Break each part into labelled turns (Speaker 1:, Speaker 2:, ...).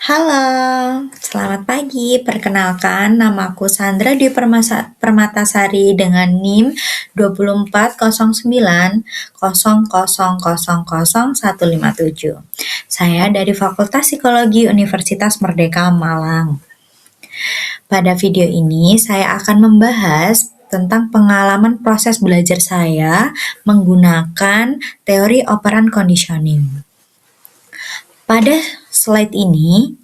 Speaker 1: Halo, selamat pagi. Perkenalkan, namaku Sandra Dwi Permatasari dengan NIM 240900000157. Saya dari Fakultas Psikologi Universitas Merdeka Malang. Pada video ini, saya akan membahas tentang pengalaman proses belajar saya menggunakan teori operan conditioning. Pada slide ini,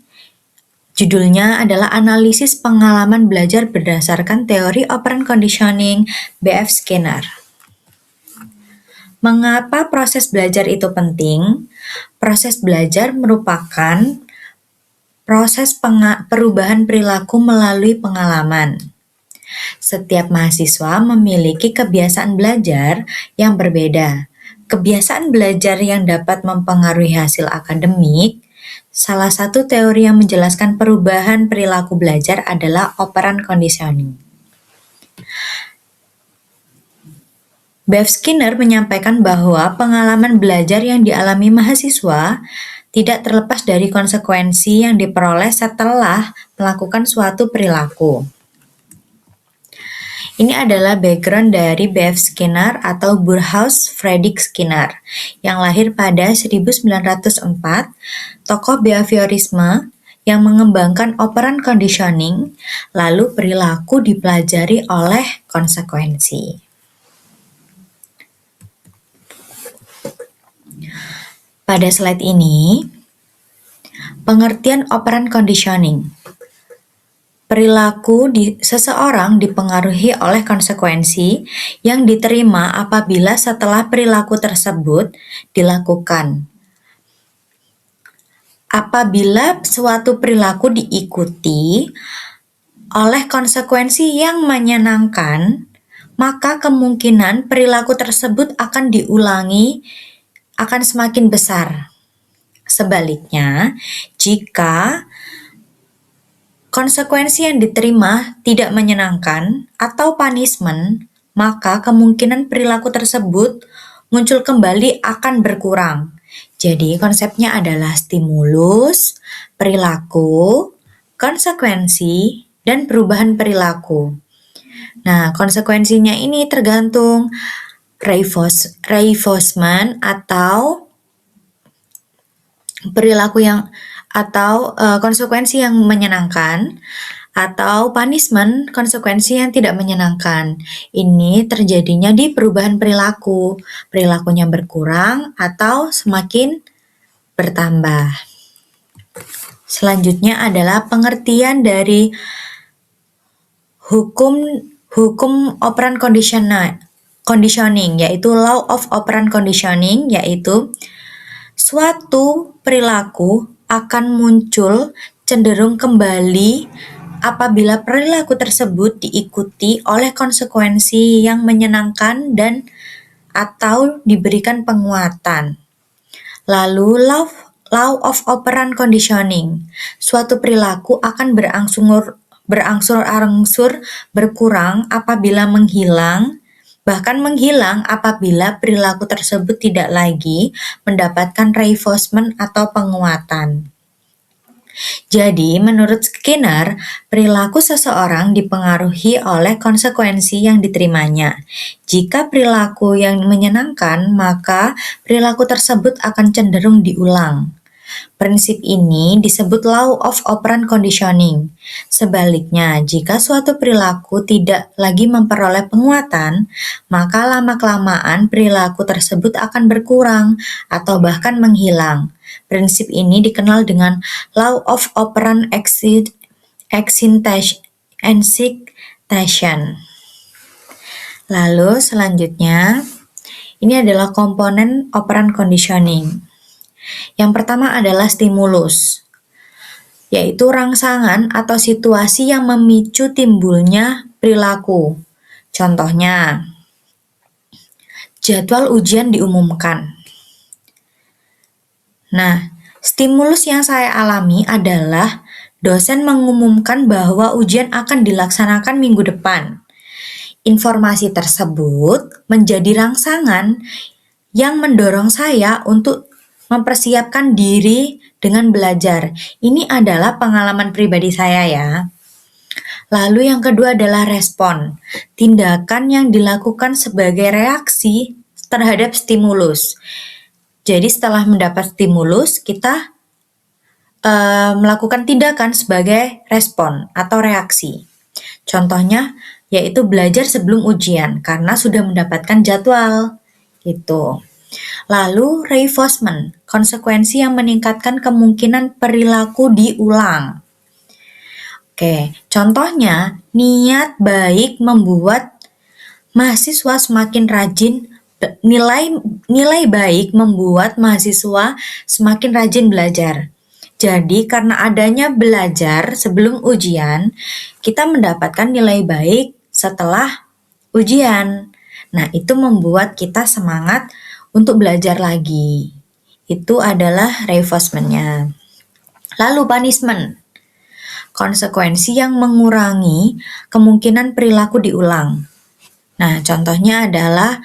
Speaker 1: judulnya adalah analisis pengalaman belajar berdasarkan teori operant conditioning B.F. Skinner. Mengapa proses belajar itu penting? Proses belajar merupakan proses perubahan perilaku melalui pengalaman. Setiap mahasiswa memiliki kebiasaan belajar yang berbeda. Kebiasaan belajar yang dapat mempengaruhi hasil akademik. Salah satu teori yang menjelaskan perubahan perilaku belajar adalah operant conditioning. B.F. Skinner menyampaikan bahwa pengalaman belajar yang dialami mahasiswa tidak terlepas dari konsekuensi yang diperoleh setelah melakukan suatu perilaku. Ini adalah background dari B.F. Skinner atau Burrhouse Frederick Skinner yang lahir pada 1904, tokoh behaviorisme yang mengembangkan operant conditioning, lalu perilaku dipelajari oleh konsekuensi. Pada slide ini, pengertian operant conditioning. Perilaku seseorang dipengaruhi oleh konsekuensi yang diterima apabila setelah perilaku tersebut dilakukan. Apabila suatu perilaku diikuti oleh konsekuensi yang menyenangkan, maka kemungkinan perilaku tersebut akan diulangi akan semakin besar. Sebaliknya, jika konsekuensi yang diterima tidak menyenangkan atau punishment, maka kemungkinan perilaku tersebut muncul kembali akan berkurang. Jadi konsepnya adalah stimulus, perilaku, konsekuensi, dan perubahan perilaku. Nah, konsekuensinya ini tergantung reinforcement atau perilaku yang konsekuensi yang menyenangkan, atau punishment, konsekuensi yang tidak menyenangkan. Ini terjadinya di perubahan perilaku. Perilakunya berkurang atau semakin bertambah. Selanjutnya adalah pengertian dari hukum operant conditioning, yaitu law of operant conditioning, yaitu suatu perilaku akan muncul cenderung kembali apabila perilaku tersebut diikuti oleh konsekuensi yang menyenangkan dan atau diberikan penguatan. Lalu law of operant conditioning. Suatu perilaku akan berangsur-angsur berkurang apabila bahkan menghilang apabila perilaku tersebut tidak lagi mendapatkan reinforcement atau penguatan. Jadi, menurut Skinner, perilaku seseorang dipengaruhi oleh konsekuensi yang diterimanya. Jika perilaku yang menyenangkan, maka perilaku tersebut akan cenderung diulang. Prinsip ini disebut law of operant conditioning. Sebaliknya, jika suatu perilaku tidak lagi memperoleh penguatan, maka lama-kelamaan perilaku tersebut akan berkurang atau bahkan menghilang. Prinsip ini dikenal dengan law of operant excitation. Lalu selanjutnya, ini adalah komponen operant conditioning. Yang pertama adalah stimulus, yaitu rangsangan atau situasi yang memicu timbulnya perilaku. Contohnya, jadwal ujian diumumkan. Nah, stimulus yang saya alami adalah dosen mengumumkan bahwa ujian akan dilaksanakan minggu depan. Informasi tersebut menjadi rangsangan yang mendorong saya untuk mempersiapkan diri dengan belajar. Ini adalah pengalaman pribadi saya ya. Lalu yang kedua adalah respon. Tindakan yang dilakukan sebagai reaksi terhadap stimulus. Jadi setelah mendapat stimulus, kita melakukan tindakan sebagai respon atau reaksi. Contohnya yaitu belajar sebelum ujian karena sudah mendapatkan jadwal. Gitu. Lalu reinforcement, konsekuensi yang meningkatkan kemungkinan perilaku diulang. Oke, contohnya niat baik membuat mahasiswa semakin rajin, nilai baik membuat mahasiswa semakin rajin belajar. Jadi karena adanya belajar sebelum ujian, kita mendapatkan nilai baik setelah ujian. Nah, itu membuat kita semangat untuk belajar lagi. Itu adalah reinforcement-nya. Lalu punishment, konsekuensi yang mengurangi kemungkinan perilaku diulang. Nah, contohnya adalah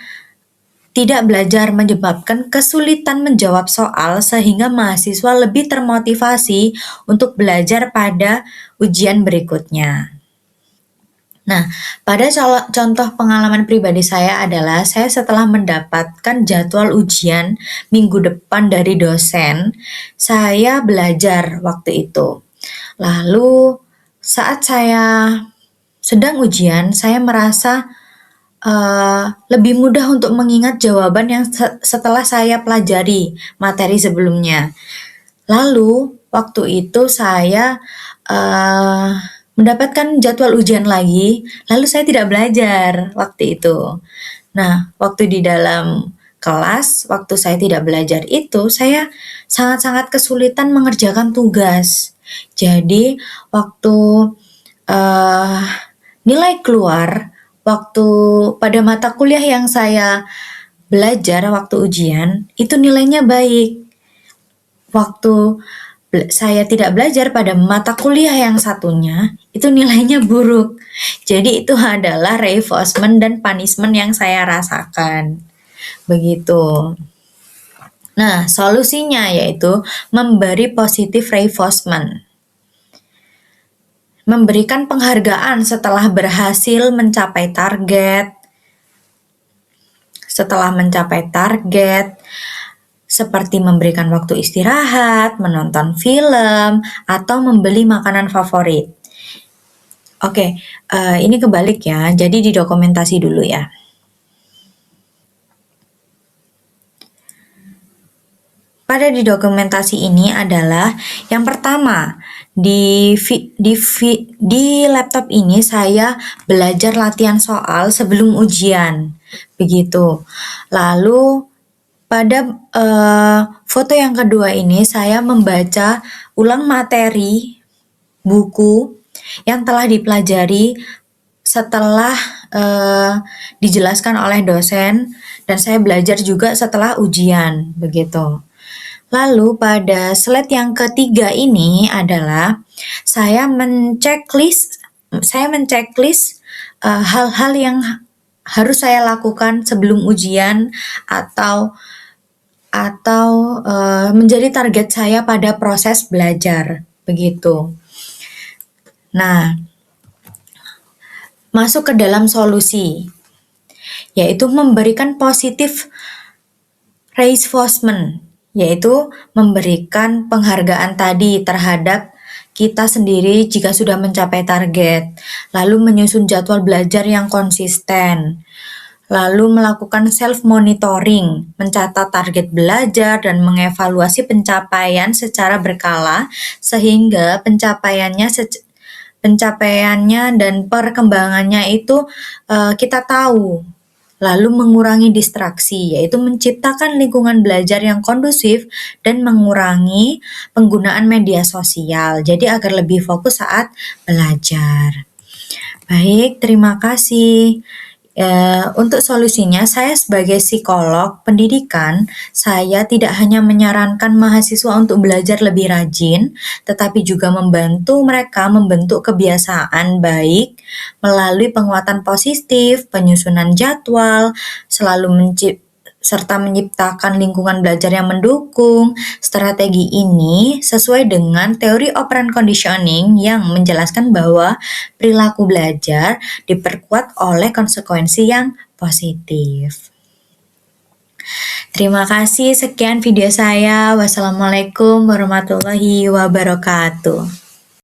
Speaker 1: tidak belajar menyebabkan kesulitan menjawab soal sehingga mahasiswa lebih termotivasi untuk belajar pada ujian berikutnya. Nah, pada contoh pengalaman pribadi saya adalah saya setelah mendapatkan jadwal ujian minggu depan dari dosen, saya belajar waktu itu. Lalu saat saya sedang ujian, saya merasa lebih mudah untuk mengingat jawaban yang setelah saya pelajari materi sebelumnya. Lalu waktu itu saya mendapatkan jadwal ujian lagi, lalu saya tidak belajar waktu itu. Nah, waktu di dalam kelas, waktu saya tidak belajar itu, saya sangat-sangat kesulitan mengerjakan tugas. Jadi, waktu nilai keluar, waktu pada mata kuliah yang saya belajar waktu ujian, itu nilainya baik. Waktu saya tidak belajar pada mata kuliah yang satunya, itu nilainya buruk. Jadi itu adalah reinforcement dan punishment yang saya rasakan. Begitu. Nah, solusinya yaitu memberi positive reinforcement. Memberikan penghargaan setelah berhasil mencapai target. Setelah mencapai target, seperti memberikan waktu istirahat, menonton film, atau membeli makanan favorit. Oke, ini kebalik ya, jadi didokumentasi dulu ya. Pada di dokumentasi ini adalah yang pertama, di laptop ini saya belajar latihan soal sebelum ujian, begitu. Lalu pada foto yang kedua ini saya membaca ulang materi buku yang telah dipelajari setelah dijelaskan oleh dosen dan saya belajar juga setelah ujian, begitu. Lalu pada slide yang ketiga ini adalah saya menceklis hal-hal yang harus saya lakukan sebelum ujian atau menjadi target saya pada proses belajar, begitu. Nah, masuk ke dalam solusi, yaitu memberikan positif reinforcement, yaitu memberikan penghargaan tadi terhadap kita sendiri jika sudah mencapai target, lalu menyusun jadwal belajar yang konsisten, lalu melakukan self-monitoring, mencatat target belajar dan mengevaluasi pencapaian secara berkala sehingga pencapaiannya dan perkembangannya itu kita tahu. Lalu mengurangi distraksi, yaitu menciptakan lingkungan belajar yang kondusif dan mengurangi penggunaan media sosial, jadi agar lebih fokus saat belajar. Baik, terima kasih. Untuk solusinya, saya sebagai psikolog pendidikan, saya tidak hanya menyarankan mahasiswa untuk belajar lebih rajin, tetapi juga membantu mereka membentuk kebiasaan baik melalui penguatan positif, penyusunan jadwal, serta menciptakan lingkungan belajar yang mendukung. Strategi ini sesuai dengan teori operant conditioning yang menjelaskan bahwa perilaku belajar diperkuat oleh konsekuensi yang positif. Terima kasih, sekian video saya. Wassalamualaikum warahmatullahi wabarakatuh.